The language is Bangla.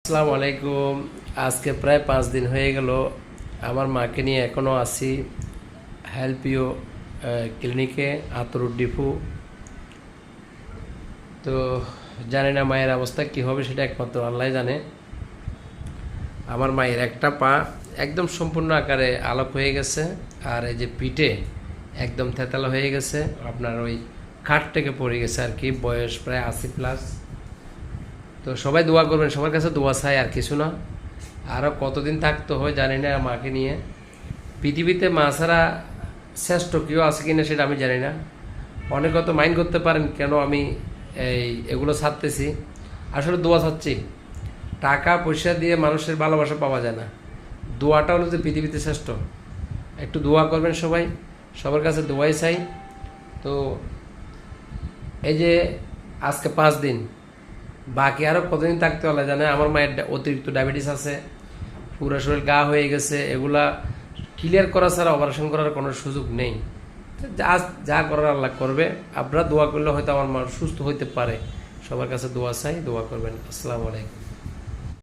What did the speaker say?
আসসালামু আলাইকুম। আজকে প্রায় 5 দিন হয়ে গেল আমার মাকে নিয়ে এখনও আছি হেল্প ইউ ক্লিনিকে আতরুর ডিপু। তো জানি না মায়ের অবস্থা কী হবে, সেটা একমাত্র আল্লাহ জানে। আমার মায়ের একটা পা একদম সম্পূর্ণ আকারে আলোক হয়ে গেছে, আর এই যে পিঠে একদম থেতালা হয়ে গেছে, আপনার ওই খাট থেকে পড়ে গেছে আর কি। বয়স প্রায় 80+। তো সবাই দোয়া করবেন, সবার কাছে দোয়া চাই, আর কিছু না। আরও কতদিন থাকতে হয় জানি না মাকে নিয়ে। পৃথিবীতে মা ছাড়া শ্রেষ্ঠ কেউ আছে কিনা সেটা আমি জানি না। অনেকে তো মাইন্ড করতে পারেন কেন আমি এগুলো ছাড়তেছি। আসলে দোয়া চাচ্ছি। টাকা পয়সা দিয়ে মানুষের ভালোবাসা পাওয়া যায় না, দোয়াটা হলো যে পৃথিবীতে শ্রেষ্ঠ। একটু দোয়া করবেন সবাই, সবার কাছে দোয়াই চাই। তো এই যে আজকে 5 দিন, বাকি আরও কতদিন থাকতে হলে জানে। আমার মায়ের অতিরিক্ত ডায়াবেটিস আছে, পুরো শরীর গা হয়ে গেছে। এগুলা ক্লিয়ার করা ছাড়া অপারেশন করার কোনো সুযোগ নেই। যা যা করার আল্লাহ করবে। আপনারা দোয়া করলে হয়তো আমার মা সুস্থ হইতে পারে। সবার কাছে দোয়া চাই, দোয়া করবেন। আসসালামু আলাইকুম।